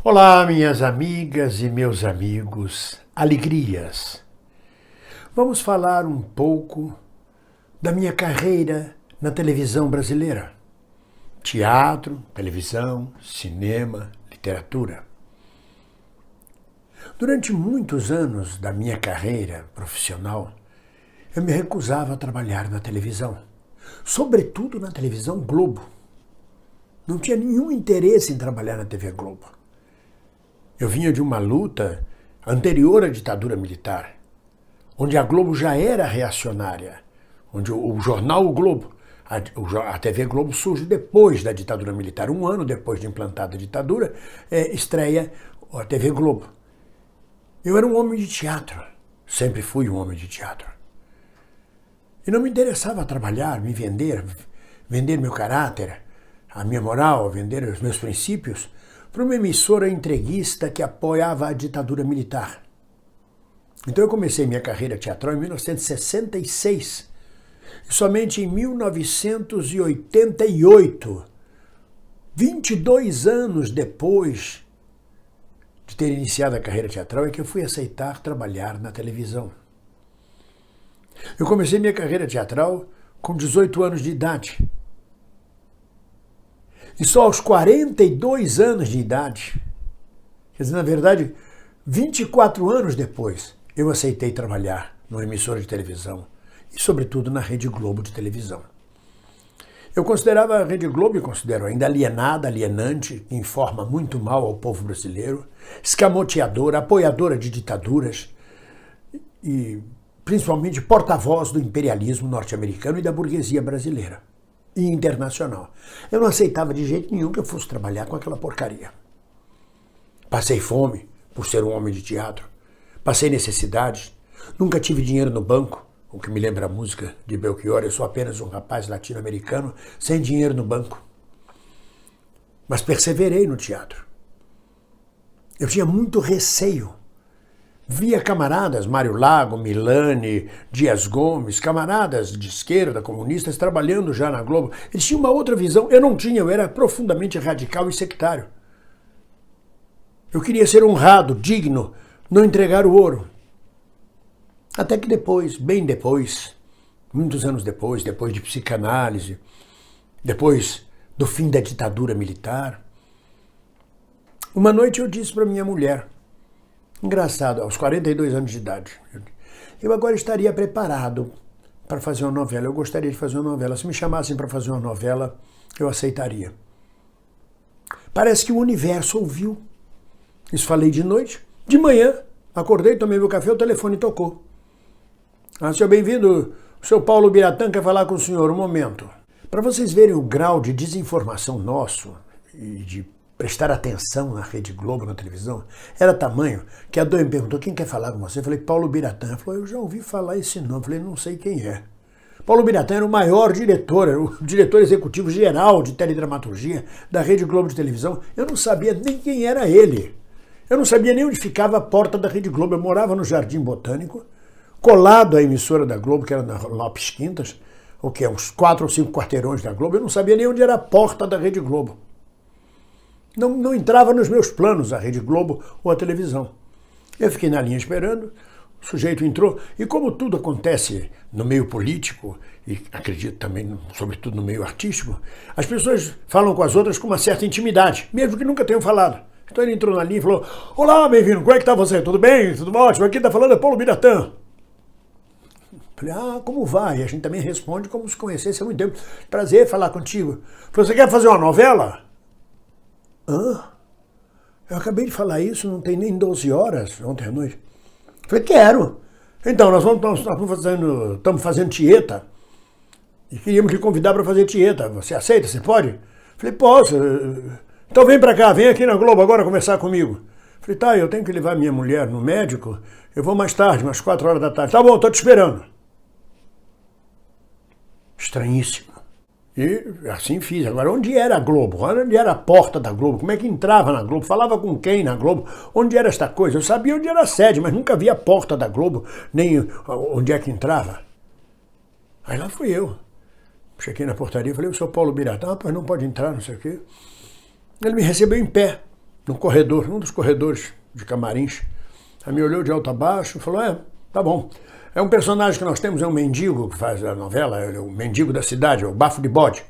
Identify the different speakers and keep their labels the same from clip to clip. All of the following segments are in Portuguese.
Speaker 1: Olá, minhas amigas e meus amigos, alegrias. Vamos falar um pouco da minha carreira na televisão brasileira. Teatro, televisão, cinema, literatura. Durante muitos anos da minha carreira profissional, eu me recusava a trabalhar na televisão, sobretudo na televisão Globo. Não tinha nenhum interesse em trabalhar na TV Globo. Eu vinha de uma luta anterior à ditadura militar, onde a Globo já era reacionária, onde o jornal O Globo, a TV Globo surge depois da ditadura militar, um ano depois de implantada a ditadura, estreia a TV Globo. Eu era um homem de teatro, sempre fui um homem de teatro. E não me interessava trabalhar, me vender meu caráter, a minha moral, vender os meus princípios, para uma emissora entreguista que apoiava a ditadura militar. Então eu comecei minha carreira teatral em 1966. E somente em 1988, 22 anos depois de ter iniciado a carreira teatral, é que eu fui aceitar trabalhar na televisão. Eu comecei minha carreira teatral com 18 anos de idade. E só aos 42 anos de idade, quer dizer, na verdade, 24 anos depois, eu aceitei trabalhar numa emissora de televisão e, sobretudo, na Rede Globo de televisão. Eu considerava a Rede Globo, e considero ainda alienada, alienante, que informa muito mal ao povo brasileiro, escamoteadora, apoiadora de ditaduras e, principalmente, porta-voz do imperialismo norte-americano e da burguesia brasileira e internacional. Eu não aceitava de jeito nenhum que eu fosse trabalhar com aquela porcaria. Passei fome por ser um homem de teatro, passei necessidades, nunca tive dinheiro no banco, o que me lembra a música de Belchior, eu sou apenas um rapaz latino-americano sem dinheiro no banco. Mas perseverei no teatro. Eu tinha muito receio. Via camaradas, Mário Lago, Milani, Dias Gomes, camaradas de esquerda, comunistas, trabalhando já na Globo. Eles tinham uma outra visão. Eu não tinha, eu era profundamente radical e sectário. Eu queria ser honrado, digno, não entregar o ouro. Até que depois, bem depois, muitos anos depois de psicanálise, depois do fim da ditadura militar, uma noite eu disse para minha mulher, engraçado, aos 42 anos de idade, eu agora estaria preparado para fazer uma novela, eu gostaria de fazer uma novela. Se me chamassem para fazer uma novela, eu aceitaria. Parece que o universo ouviu. Isso falei de noite. De manhã, acordei, tomei meu café, o telefone tocou. Senhor, bem-vindo, o senhor Paulo Biratã quer falar com o senhor, um momento. Para vocês verem o grau de desinformação nosso e de prestar atenção na Rede Globo, na televisão, era tamanho que a Doi me perguntou, quem quer falar com você? Eu falei, Paulo Biratã. Ela falou, eu já ouvi falar esse nome. Eu falei, não sei quem é. Paulo Biratã era o maior diretor, era o diretor executivo geral de teledramaturgia da Rede Globo de televisão. Eu não sabia nem quem era ele. Eu não sabia nem onde ficava a porta da Rede Globo. Eu morava no Jardim Botânico, colado à emissora da Globo, que era na Lopes Quintas, o que é uns 4 ou 5 quarteirões da Globo. Eu não sabia nem onde era a porta da Rede Globo. Não entrava nos meus planos a Rede Globo ou a televisão. Eu fiquei na linha esperando, o sujeito entrou, e como tudo acontece no meio político, e acredito também, sobretudo no meio artístico, as pessoas falam com as outras com uma certa intimidade, mesmo que nunca tenham falado. Então ele entrou na linha e falou, olá, bem-vindo, como é que tá você? Tudo bem? Tudo ótimo? Aqui tá falando é Paulo Biratã. Falei, como vai? E a gente também responde como se conhecesse há muito tempo. Prazer falar contigo. Falei, você quer fazer uma novela? Eu acabei de falar isso, não tem nem 12 horas ontem à noite. Falei, quero. Então, nós estamos fazendo Tieta e queríamos te convidar para fazer Tieta. Você aceita? Você pode? Falei, posso. Então vem para cá, vem aqui na Globo agora conversar comigo. Falei, tá, eu tenho que levar minha mulher no médico, eu vou mais tarde, umas 4 horas da tarde. Tá bom, tô te esperando. Estranhíssimo. E assim fiz. Agora, onde era a Globo? Onde era a porta da Globo? Como é que entrava na Globo? Falava com quem na Globo? Onde era esta coisa? Eu sabia onde era a sede, mas nunca vi a porta da Globo, nem onde é que entrava. Aí lá fui eu. Cheguei na portaria e falei, eu sou Paulo Biratã, pois não pode entrar, não sei o quê. Ele me recebeu em pé. num corredor, um dos corredores de camarins. Aí me olhou de alto a baixo e falou, tá bom. É um personagem que nós temos, é um mendigo que faz a novela, é o mendigo da cidade, é o Bafo de Bode.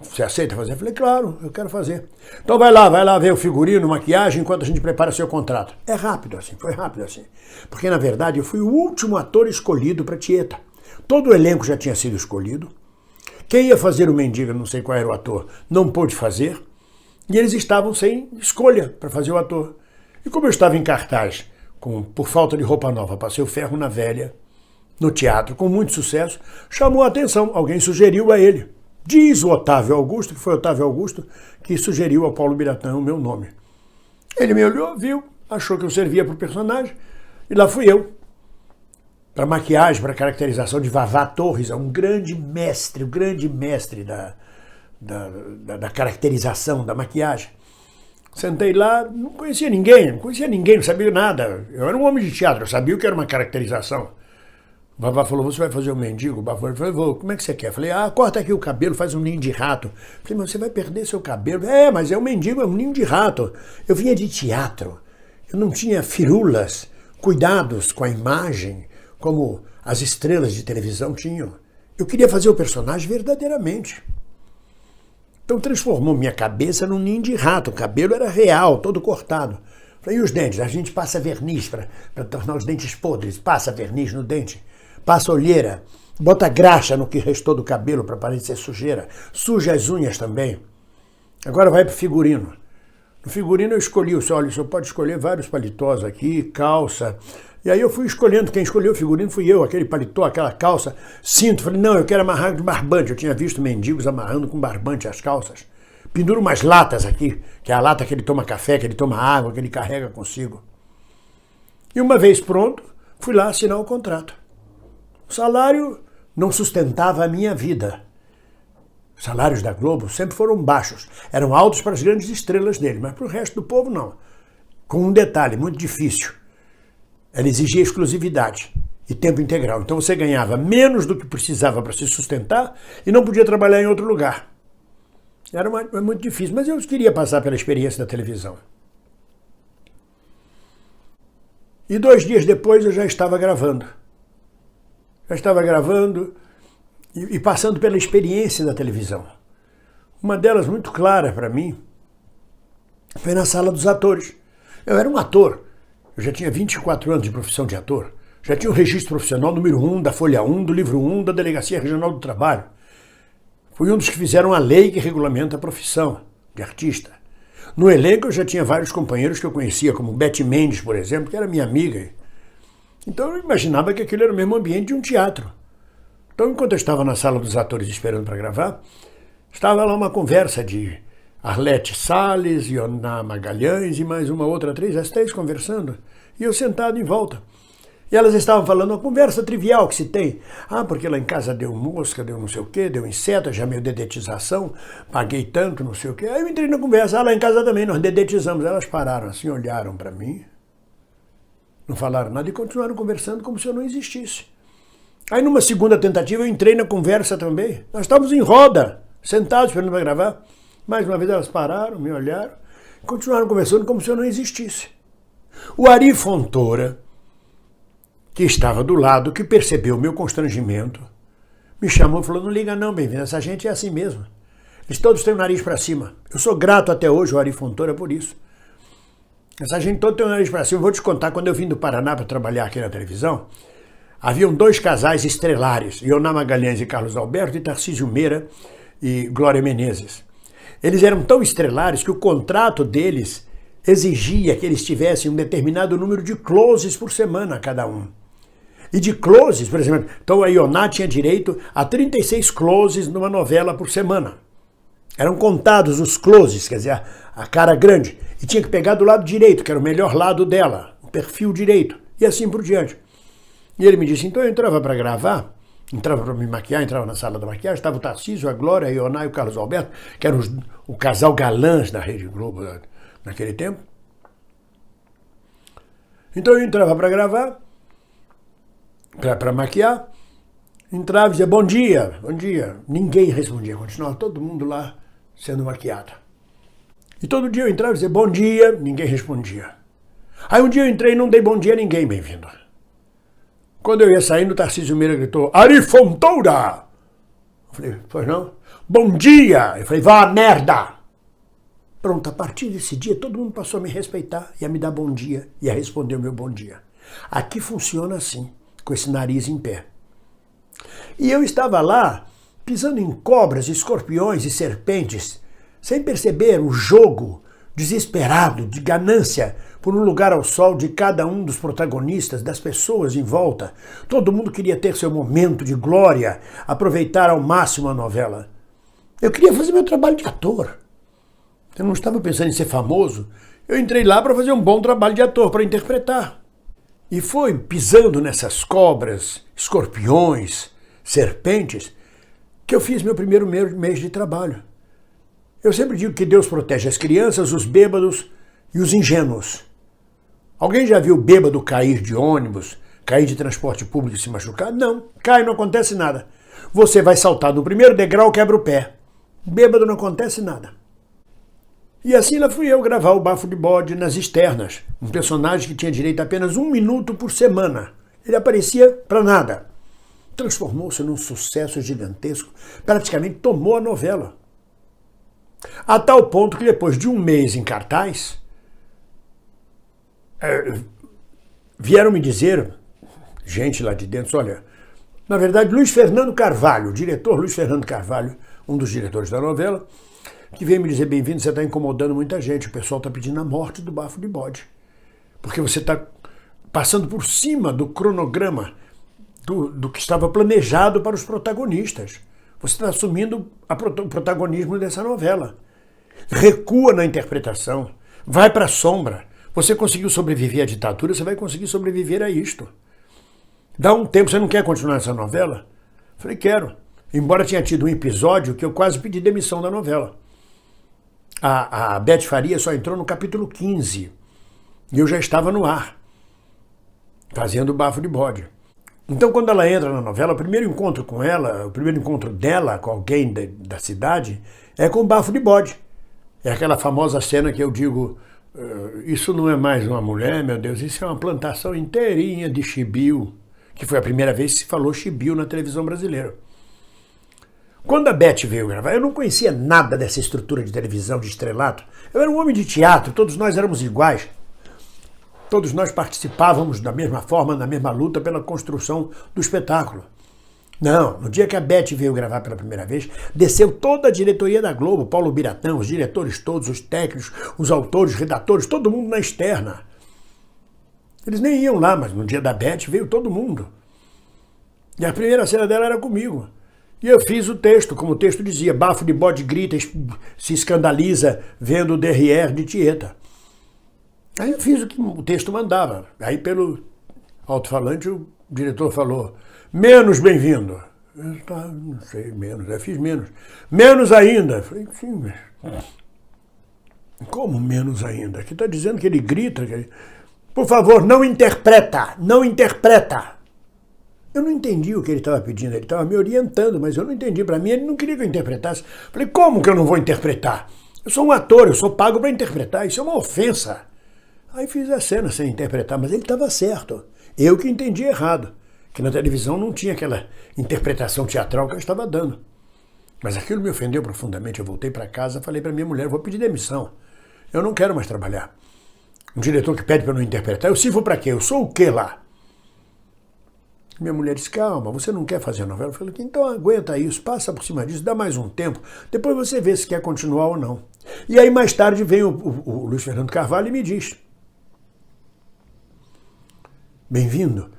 Speaker 1: Você aceita fazer? Eu falei, claro, eu quero fazer. Então vai lá ver o figurino, maquiagem, enquanto a gente prepara seu contrato. É rápido assim, foi rápido assim. Porque, na verdade, eu fui o último ator escolhido para Tieta. Todo o elenco já tinha sido escolhido. Quem ia fazer o mendigo, não sei qual era o ator, não pôde fazer. E eles estavam sem escolha para fazer o ator. E como eu estava em cartaz, por falta de roupa nova, passei o ferro na velha, no teatro, com muito sucesso, chamou a atenção. Alguém sugeriu a ele. Diz o Otávio Augusto, que foi Otávio Augusto, que sugeriu ao Paulo Biratã o meu nome. Ele me olhou, viu, achou que eu servia para o personagem, e lá fui eu. Para maquiagem, para caracterização de Vavá Torres, um grande mestre da caracterização, da maquiagem. Sentei lá, não conhecia ninguém, não sabia nada. Eu era um homem de teatro, eu sabia o que era uma caracterização. O Vavá falou, você vai fazer o mendigo? O Vavá falou, vou, como é que você quer? Eu falei, corta aqui o cabelo, faz um ninho de rato. Eu falei, mas você vai perder seu cabelo. Mas é um mendigo, é um ninho de rato. Eu vinha de teatro, eu não tinha firulas, cuidados com a imagem, como as estrelas de televisão tinham. Eu queria fazer o personagem verdadeiramente. Então transformou minha cabeça num ninho de rato. O cabelo era real, todo cortado. Falei, e os dentes? A gente passa verniz para tornar os dentes podres. Passa verniz no dente. Passa olheira. Bota graxa no que restou do cabelo para parecer sujeira. Suja as unhas também. Agora vai para o figurino. No figurino eu escolhi, olha, o senhor pode escolher vários paletós aqui, calça. E aí eu fui escolhendo, quem escolheu o figurino fui eu, aquele paletó, aquela calça, cinto. Falei, não, eu quero amarrar de barbante. Eu tinha visto mendigos amarrando com barbante as calças. Penduro umas latas aqui, que é a lata que ele toma café, que ele toma água, que ele carrega consigo. E uma vez pronto, fui lá assinar o contrato. O salário não sustentava a minha vida. Os salários da Globo sempre foram baixos. Eram altos para as grandes estrelas dele, mas para o resto do povo não. Com um detalhe muito difícil. Ela exigia exclusividade e tempo integral. Então você ganhava menos do que precisava para se sustentar e não podia trabalhar em outro lugar. Era muito difícil, mas eu queria passar pela experiência da televisão. E 2 dias depois eu já estava gravando. E passando pela experiência da televisão. Uma delas muito clara para mim foi na sala dos atores. Eu era um ator. Eu já tinha 24 anos de profissão de ator. Já tinha o registro profissional número 1 da Folha 1, do livro 1 da Delegacia Regional do Trabalho. Fui um dos que fizeram a lei que regulamenta a profissão de artista. No elenco eu já tinha vários companheiros que eu conhecia, como Beth Mendes, por exemplo, que era minha amiga. Então eu imaginava que aquilo era o mesmo ambiente de um teatro. Então, enquanto eu estava na sala dos atores esperando para gravar, estava lá uma conversa de Arlete Salles, Ioná Magalhães e mais uma outra atriz, as 3 conversando, e eu sentado em volta. E elas estavam falando uma conversa trivial que se tem. Porque lá em casa deu mosca, deu não sei o quê, deu inseto, já meio dedetização, paguei tanto, não sei o quê. Aí eu entrei na conversa, lá em casa também, nós dedetizamos. Elas pararam assim, olharam para mim, não falaram nada e continuaram conversando como se eu não existisse. Aí numa segunda tentativa eu entrei na conversa também. Nós estávamos em roda, sentados esperando para gravar. Mais uma vez elas pararam, me olharam, continuaram conversando como se eu não existisse. O Ari Fontoura, que estava do lado, que percebeu o meu constrangimento, me chamou e falou, não liga não, bem-vindo, essa gente é assim mesmo. Eles todos têm o nariz para cima. Eu sou grato até hoje ao Ari Fontoura por isso. Essa gente toda tem o nariz para cima. Eu vou te contar, quando eu vim do Paraná para trabalhar aqui na televisão, haviam 2 casais estrelares, Ioná Magalhães e Carlos Alberto, e Tarcísio Meira e Glória Menezes. Eles eram tão estrelares que o contrato deles exigia que eles tivessem um determinado número de closes por semana cada um. E de closes, por exemplo, então a Ioná tinha direito a 36 closes numa novela por semana. Eram contados os closes, quer dizer, a cara grande, e tinha que pegar do lado direito, que era o melhor lado dela, o perfil direito, e assim por diante. E ele me disse, então eu entrava para gravar, entrava para me maquiar, entrava na sala da maquiagem, estava o Tarcísio, a Glória, a Ioná e o Carlos Alberto, que eram o casal galãs da Rede Globo naquele tempo. Então eu entrava para gravar, para maquiar, entrava e dizia, bom dia, bom dia. Ninguém respondia, continuava todo mundo lá sendo maquiado. E todo dia eu entrava e dizia bom dia, ninguém respondia. Aí um dia eu entrei e não dei bom dia a ninguém, bem-vindo. Quando eu ia saindo, o Tarcísio Meira gritou, Ari Fontoura! Eu falei, pois não? Bom dia! Eu falei, vá a merda! Pronto, a partir desse dia todo mundo passou a me respeitar e a me dar bom dia e a responder o meu bom dia. Aqui funciona assim, com esse nariz em pé. E eu estava lá, pisando em cobras, escorpiões e serpentes, sem perceber o jogo desesperado de ganância por um lugar ao sol de cada um dos protagonistas, das pessoas em volta. Todo mundo queria ter seu momento de glória, aproveitar ao máximo a novela. Eu queria fazer meu trabalho de ator. Eu não estava pensando em ser famoso. Eu entrei lá para fazer um bom trabalho de ator, para interpretar. E foi pisando nessas cobras, escorpiões, serpentes, que eu fiz meu primeiro mês de trabalho. Eu sempre digo que Deus protege as crianças, os bêbados e os ingênuos. Alguém já viu bêbado cair de ônibus, cair de transporte público e se machucar? Não, cai, não acontece nada. Você vai saltar no primeiro degrau, quebra o pé. Bêbado não acontece nada. E assim lá fui eu gravar o Bafo de Bode nas externas, um personagem que tinha direito a apenas 1 minuto por semana. Ele aparecia para nada. Transformou-se num sucesso gigantesco, praticamente tomou a novela. A tal ponto que depois de 1 mês em cartaz, vieram me dizer, gente lá de dentro, olha, na verdade Luiz Fernando Carvalho, o diretor Luiz Fernando Carvalho, um dos diretores da novela, que veio me dizer, bem-vindo, você está incomodando muita gente, o pessoal está pedindo a morte do Bafo de Bode, porque você está passando por cima do cronograma do que estava planejado para os protagonistas. Você está assumindo o protagonismo dessa novela. Recua na interpretação, vai para a sombra. Você conseguiu sobreviver à ditadura, você vai conseguir sobreviver a isto. Dá um tempo, você não quer continuar essa novela? Falei, quero. Embora tinha tido um episódio que eu quase pedi demissão da novela. A Beth Faria só entrou no capítulo 15 e eu já estava no ar, fazendo o Bafo de Bode. Então, quando ela entra na novela, o primeiro encontro com ela, o primeiro encontro dela com alguém da cidade, é com o Bafo de Bode. É aquela famosa cena que eu digo, isso não é mais uma mulher, meu Deus, isso é uma plantação inteirinha de chibio, que foi a primeira vez que se falou chibio na televisão brasileira. Quando a Beth veio gravar, eu não conhecia nada dessa estrutura de televisão, de estrelato. Eu era um homem de teatro, todos nós éramos iguais. Todos nós participávamos da mesma forma, na mesma luta pela construção do espetáculo. Não, no dia que a Beth veio gravar pela primeira vez, desceu toda a diretoria da Globo, Paulo Biratã, os diretores todos, os técnicos, os autores, redatores, todo mundo na externa. Eles nem iam lá, mas no dia da Beth veio todo mundo. E a primeira cena dela era comigo. E eu fiz o texto, como o texto dizia, Bafo de Bode grita, se escandaliza vendo o derrière de Tieta. Aí eu fiz o que o texto mandava. Aí pelo alto-falante o diretor falou, menos bem-vindo. Eu não sei, menos, eu fiz menos. Menos ainda. Eu falei, sim, mas como menos ainda? Aqui está dizendo que ele grita. Por favor, não interpreta, não interpreta. Eu não entendi o que ele estava pedindo, ele estava me orientando, mas eu não entendi. Para mim, ele não queria que eu interpretasse. Eu falei, como que eu não vou interpretar? Eu sou um ator, eu sou pago para interpretar, isso é uma ofensa. Aí fiz a cena sem interpretar, mas ele estava certo. Eu que entendi errado, que na televisão não tinha aquela interpretação teatral que eu estava dando. Mas aquilo me ofendeu profundamente. Eu voltei para casa e falei para minha mulher, vou pedir demissão. Eu não quero mais trabalhar. Um diretor que pede para eu não interpretar, eu sirvo para quê? Eu sou o quê lá? Minha mulher disse, calma, você não quer fazer a novela? Eu falei, então aguenta isso, passa por cima disso, dá mais um tempo, depois você vê se quer continuar ou não. E aí mais tarde vem o Luiz Fernando Carvalho e me diz, bem-vindo,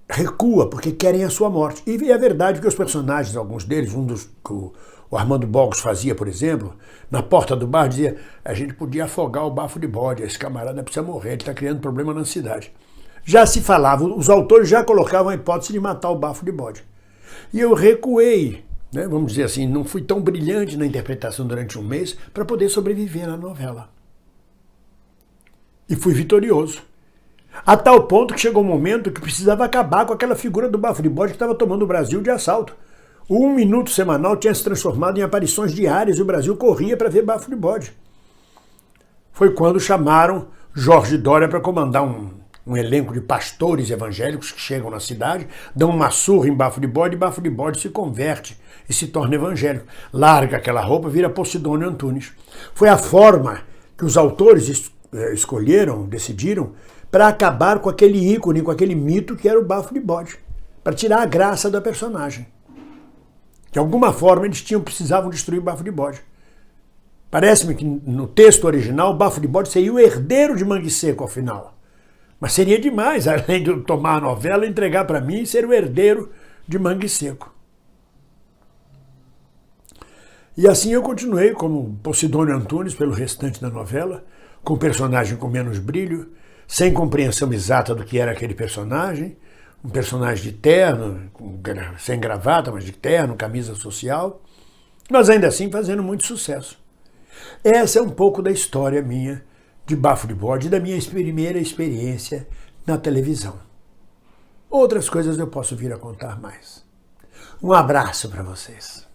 Speaker 1: recua porque querem a sua morte. E é verdade que os personagens, alguns deles, um dos que o Armando Bogos fazia, por exemplo, na porta do bar dizia, a gente podia afogar o Bafo de Bode, esse camarada precisa morrer, ele está criando problema na cidade. Já se falava, os autores já colocavam a hipótese de matar o Bafo de Bode. E eu recuei, né, vamos dizer assim, não fui tão brilhante na interpretação durante um mês para poder sobreviver na novela. E fui vitorioso. A tal ponto que chegou um momento que precisava acabar com aquela figura do Bafo de Bode que estava tomando o Brasil de assalto. O 1 minuto semanal tinha se transformado em aparições diárias e o Brasil corria para ver Bafo de Bode. foi quando chamaram Jorge Doria para comandar um elenco de pastores evangélicos que chegam na cidade, dão uma surra em Bafo de Bode, e Bafo de Bode se converte e se torna evangélico. Larga aquela roupa, vira Posidônio Antunes. Foi a forma que os autores escolheram, decidiram, para acabar com aquele ícone, com aquele mito que era o Bafo de Bode, para tirar a graça da personagem. De alguma forma eles precisavam destruir o Bafo de Bode. Parece-me que no texto original o Bafo de Bode seria o herdeiro de Mangue Seco ao final. Mas seria demais, além de tomar a novela, entregar para mim e ser o herdeiro de Mangue Seco. E assim eu continuei como Posidônio Antunes pelo restante da novela, com um personagem com menos brilho, sem compreensão exata do que era aquele personagem, um personagem de terno, sem gravata, mas de terno, camisa social, mas ainda assim fazendo muito sucesso. Essa é um pouco da história minha de Bafo de Bode, da minha primeira experiência na televisão. Outras coisas eu posso vir a contar mais. Um abraço para vocês.